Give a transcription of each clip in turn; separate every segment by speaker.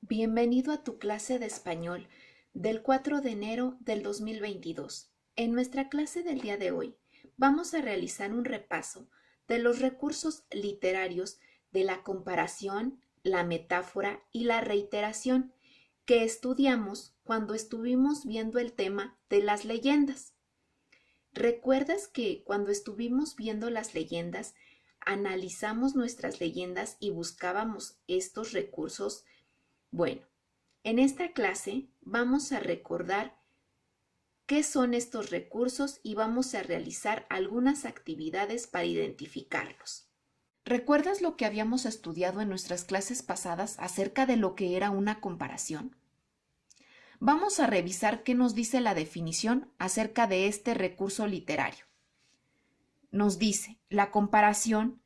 Speaker 1: Bienvenido a tu clase de español del 4 de enero del 2022. En nuestra clase del día de hoy vamos a realizar un repaso de los recursos literarios de la comparación, la metáfora y la reiteración que estudiamos cuando estuvimos viendo el tema de las leyendas. ¿Recuerdas que cuando estuvimos viendo las leyendas, analizamos nuestras leyendas y buscábamos estos recursos? Bueno, en esta clase vamos a recordar qué son estos recursos y vamos a realizar algunas actividades para identificarlos. ¿Recuerdas lo que habíamos estudiado en nuestras clases pasadas acerca de lo que era una comparación? Vamos a revisar qué nos dice la definición acerca de este recurso literario. Nos dice, la comparación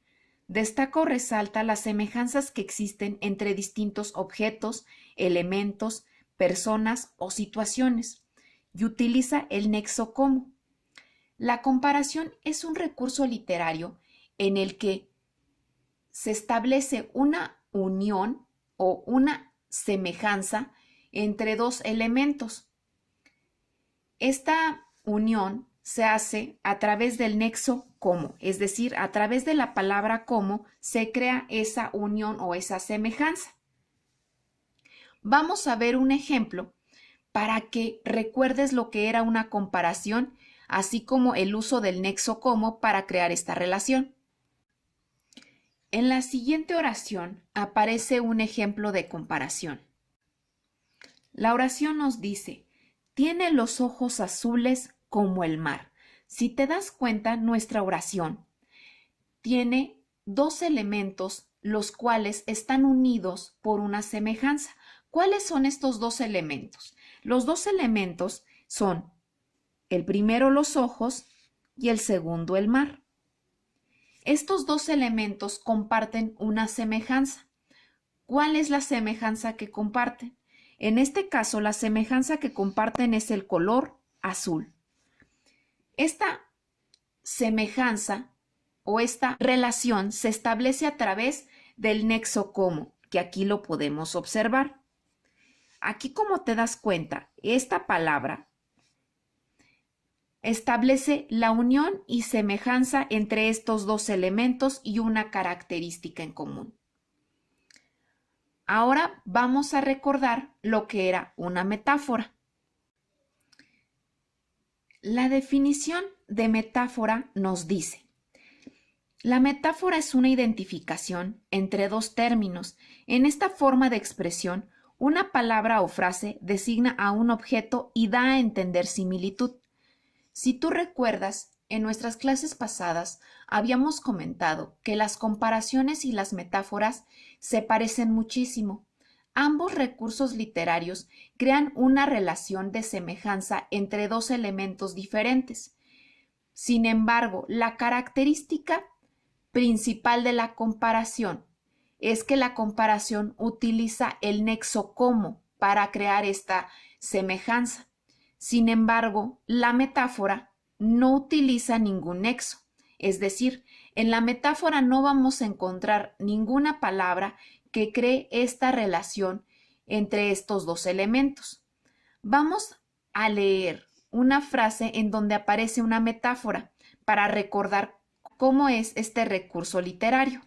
Speaker 1: destaca o resalta las semejanzas que existen entre distintos objetos, elementos, personas o situaciones y utiliza el nexo como. La comparación es un recurso literario en el que se establece una unión o una semejanza entre dos elementos. Esta unión se hace a través del nexo como, es decir, a través de la palabra como se crea esa unión o esa semejanza. Vamos a ver un ejemplo para que recuerdes lo que era una comparación, así como el uso del nexo como para crear esta relación. En la siguiente oración aparece un ejemplo de comparación. La oración nos dice, tiene los ojos azules como el mar. Si te das cuenta, nuestra oración tiene dos elementos, los cuales están unidos por una semejanza. ¿Cuáles son estos dos elementos? Los dos elementos son el primero los ojos y el segundo el mar. Estos dos elementos comparten una semejanza. ¿Cuál es la semejanza que comparten? En este caso, la semejanza que comparten es el color azul. Esta semejanza o esta relación se establece a través del nexo como, que aquí lo podemos observar. Aquí, como te das cuenta, esta palabra establece la unión y semejanza entre estos dos elementos y una característica en común. Ahora vamos a recordar lo que era una metáfora. La definición de metáfora nos dice, la metáfora es una identificación entre dos términos. En esta forma de expresión, una palabra o frase designa a un objeto y da a entender similitud. Si tú recuerdas, en nuestras clases pasadas habíamos comentado que las comparaciones y las metáforas se parecen muchísimo. Ambos recursos literarios crean una relación de semejanza entre dos elementos diferentes. Sin embargo, la característica principal de la comparación es que la comparación utiliza el nexo como para crear esta semejanza. Sin embargo, la metáfora no utiliza ningún nexo, es decir, en la metáfora no vamos a encontrar ninguna palabra que cree esta relación entre estos dos elementos. Vamos a leer una frase en donde aparece una metáfora para recordar cómo es este recurso literario.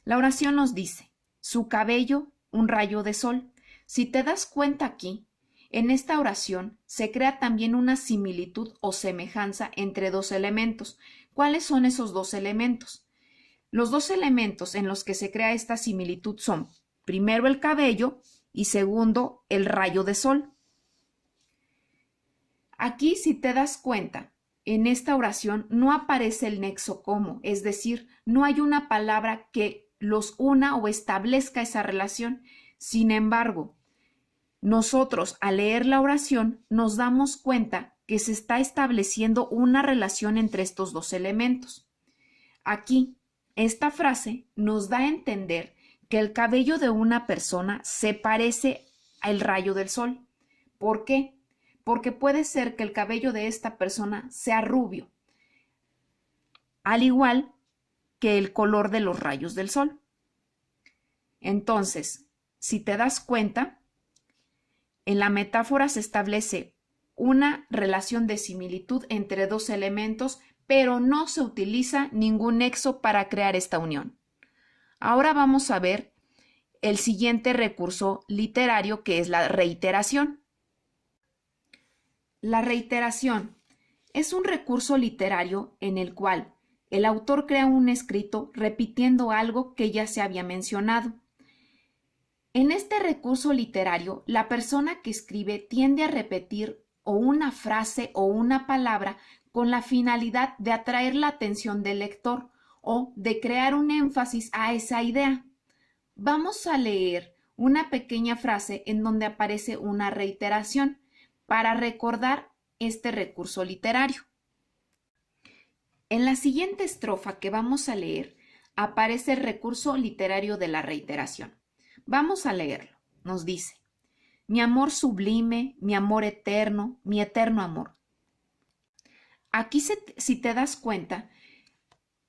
Speaker 1: La oración nos dice, su cabello, un rayo de sol. Si te das cuenta aquí, en esta oración se crea también una similitud o semejanza entre dos elementos. ¿Cuáles son esos dos elementos? Los dos elementos en los que se crea esta similitud son, primero el cabello y segundo el rayo de sol. Aquí, si te das cuenta, en esta oración no aparece el nexo como, es decir, no hay una palabra que los una o establezca esa relación. Sin embargo, nosotros al leer la oración nos damos cuenta que se está estableciendo una relación entre estos dos elementos. Aquí, esta frase nos da a entender que el cabello de una persona se parece al rayo del sol. ¿Por qué? Porque puede ser que el cabello de esta persona sea rubio, al igual que el color de los rayos del sol. Entonces, si te das cuenta, en la metáfora se establece una relación de similitud entre dos elementos, pero no se utiliza ningún nexo para crear esta unión. Ahora vamos a ver el siguiente recurso literario, que es la reiteración. La reiteración es un recurso literario en el cual el autor crea un escrito repitiendo algo que ya se había mencionado. En este recurso literario, la persona que escribe tiende a repetir o una frase o una palabra con la finalidad de atraer la atención del lector o de crear un énfasis a esa idea. Vamos a leer una pequeña frase en donde aparece una reiteración para recordar este recurso literario. En la siguiente estrofa que vamos a leer aparece el recurso literario de la reiteración. Vamos a leerlo. Nos dice: mi amor sublime, mi amor eterno, mi eterno amor. Aquí, si te das cuenta,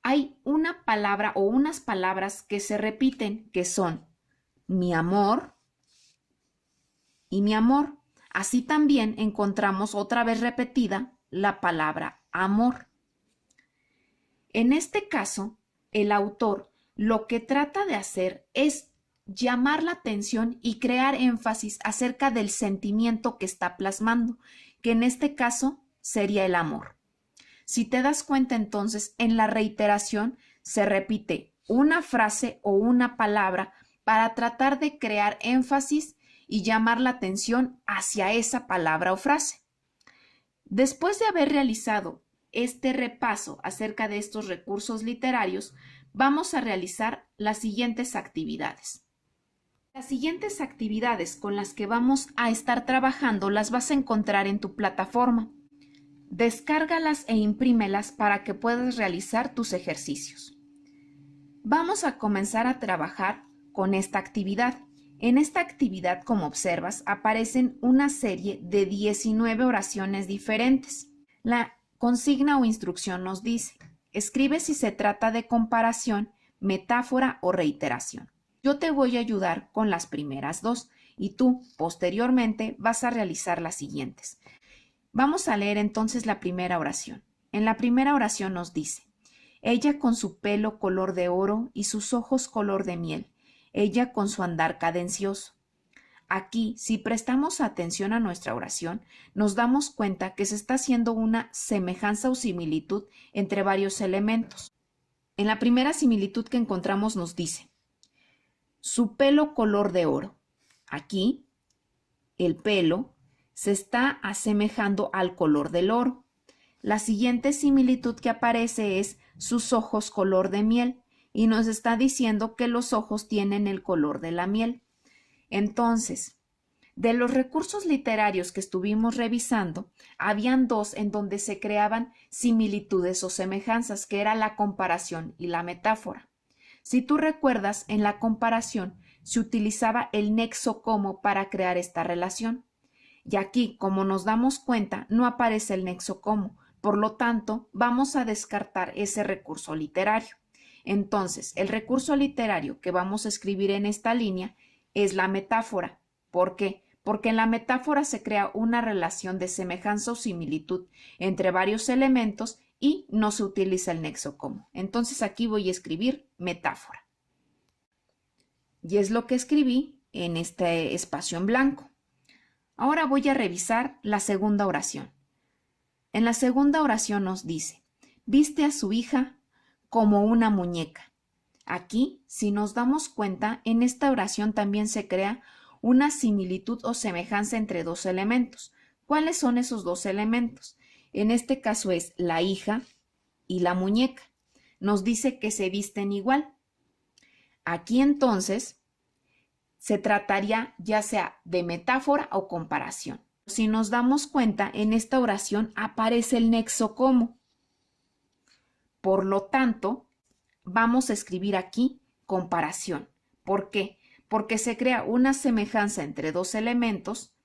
Speaker 1: hay una palabra o unas palabras que se repiten, que son mi amor y mi amor. Así también encontramos otra vez repetida la palabra amor. En este caso, el autor lo que trata de hacer es llamar la atención y crear énfasis acerca del sentimiento que está plasmando, que en este caso sería el amor. Si te das cuenta, entonces, en la reiteración se repite una frase o una palabra para tratar de crear énfasis y llamar la atención hacia esa palabra o frase. Después de haber realizado este repaso acerca de estos recursos literarios, vamos a realizar las siguientes actividades. Las siguientes actividades con las que vamos a estar trabajando las vas a encontrar en tu plataforma. Descárgalas e imprímelas para que puedas realizar tus ejercicios. Vamos a comenzar a trabajar con esta actividad. En esta actividad, como observas, aparecen una serie de 19 oraciones diferentes. La consigna o instrucción nos dice: escribe si se trata de comparación, metáfora o reiteración. Yo te voy a ayudar con las primeras dos y tú posteriormente vas a realizar las siguientes. Vamos a leer entonces la primera oración. En la primera oración nos dice: ella con su pelo color de oro y sus ojos color de miel, ella con su andar cadencioso. Aquí, si prestamos atención a nuestra oración, nos damos cuenta que se está haciendo una semejanza o similitud entre varios elementos. En la primera similitud que encontramos nos dice: su pelo color de oro. Aquí, el pelo se está asemejando al color del oro. La siguiente similitud que aparece es sus ojos color de miel y nos está diciendo que los ojos tienen el color de la miel. Entonces, de los recursos literarios que estuvimos revisando, habían dos en donde se creaban similitudes o semejanzas, que era la comparación y la metáfora. Si tú recuerdas, en la comparación se utilizaba el nexo como para crear esta relación. Y aquí, como nos damos cuenta, no aparece el nexo como. Por lo tanto, vamos a descartar ese recurso literario. Entonces, el recurso literario que vamos a escribir en esta línea es la metáfora. ¿Por qué? Porque en la metáfora se crea una relación de semejanza o similitud entre varios elementos y no se utiliza el nexo como. Entonces aquí voy a escribir metáfora. Y es lo que escribí en este espacio en blanco. Ahora voy a revisar la segunda oración. En la segunda oración nos dice: viste a su hija como una muñeca. Aquí, si nos damos cuenta, en esta oración también se crea una similitud o semejanza entre dos elementos. ¿Cuáles son esos dos elementos? En este caso es la hija y la muñeca. Nos dice que se visten igual. Aquí entonces se trataría ya sea de metáfora o comparación. Si nos damos cuenta, en esta oración aparece el nexo como. Por lo tanto, vamos a escribir aquí comparación. ¿Por qué? Porque se crea una semejanza entre dos elementos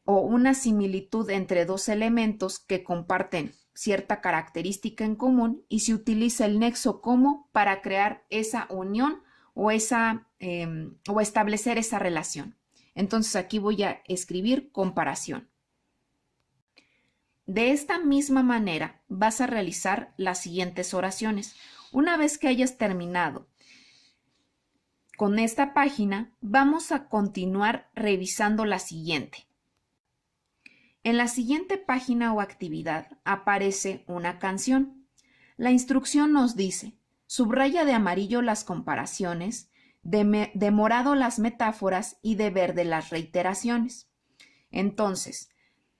Speaker 1: o una similitud entre dos elementos que comparten cierta característica en común y se utiliza el nexo como para crear esa unión o establecer esa relación. Entonces aquí voy a escribir comparación. De esta misma manera vas a realizar las siguientes oraciones. Una vez que hayas terminado con esta página, vamos a continuar revisando la siguiente. En la siguiente página o actividad aparece una canción. La instrucción nos dice: subraya de amarillo las comparaciones, de morado las metáforas y de verde las reiteraciones. Entonces,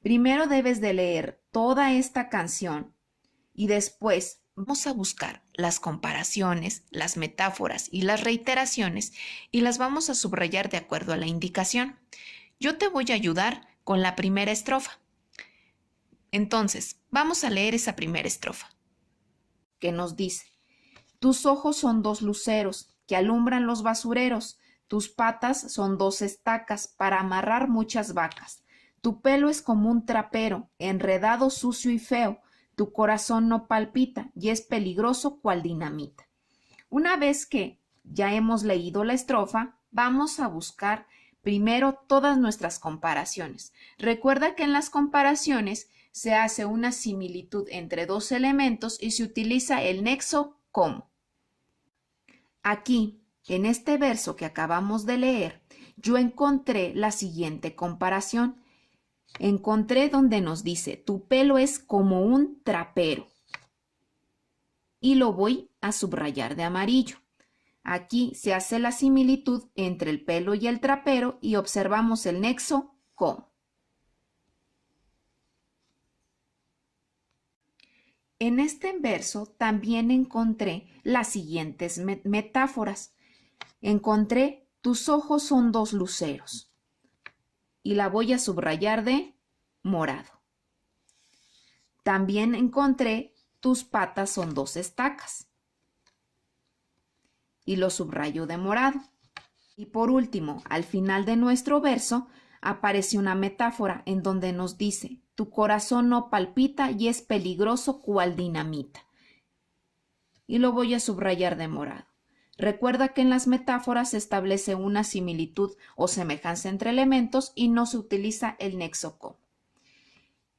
Speaker 1: primero debes de leer toda esta canción y después vamos a buscar las comparaciones, las metáforas y las reiteraciones y las vamos a subrayar de acuerdo a la indicación. Yo te voy a ayudar con la primera estrofa. Entonces, vamos a leer esa primera estrofa, que nos dice: tus ojos son dos luceros que alumbran los basureros, tus patas son dos estacas para amarrar muchas vacas, tu pelo es como un trapero, enredado, sucio y feo, tu corazón no palpita y es peligroso cual dinamita. Una vez que ya hemos leído la estrofa, vamos a buscar primero todas nuestras comparaciones. Recuerda que en las comparaciones se hace una similitud entre dos elementos y se utiliza el nexo como. Aquí, en este verso que acabamos de leer, yo encontré la siguiente comparación. Encontré donde nos dice: tu pelo es como un trapero. Y lo voy a subrayar de amarillo. Aquí se hace la similitud entre el pelo y el trapero y observamos el nexo como. En este verso también encontré las siguientes metáforas. Encontré: tus ojos son dos luceros. Y la voy a subrayar de morado. También encontré: tus patas son dos estacas. Y lo subrayo de morado. Y por último, al final de nuestro verso, aparece una metáfora en donde nos dice: tu corazón no palpita y es peligroso cual dinamita. Y lo voy a subrayar de morado. Recuerda que en las metáforas se establece una similitud o semejanza entre elementos y no se utiliza el nexo como.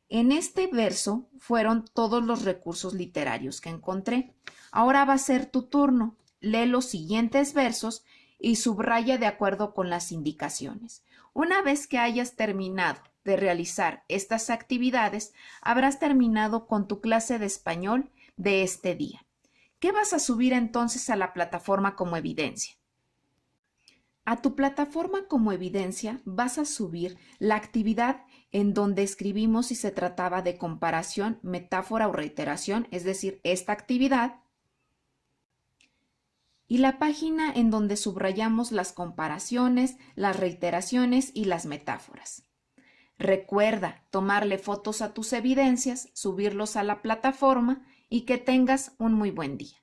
Speaker 1: En este verso fueron todos los recursos literarios que encontré. Ahora va a ser tu turno. Lee los siguientes versos y subraya de acuerdo con las indicaciones. Una vez que hayas terminado de realizar estas actividades, habrás terminado con tu clase de español de este día. ¿Qué vas a subir entonces a la plataforma como evidencia? A tu plataforma como evidencia vas a subir la actividad en donde escribimos si se trataba de comparación, metáfora o reiteración, es decir, esta actividad, y la página en donde subrayamos las comparaciones, las reiteraciones y las metáforas. Recuerda tomarle fotos a tus evidencias, subirlos a la plataforma y que tengas un muy buen día.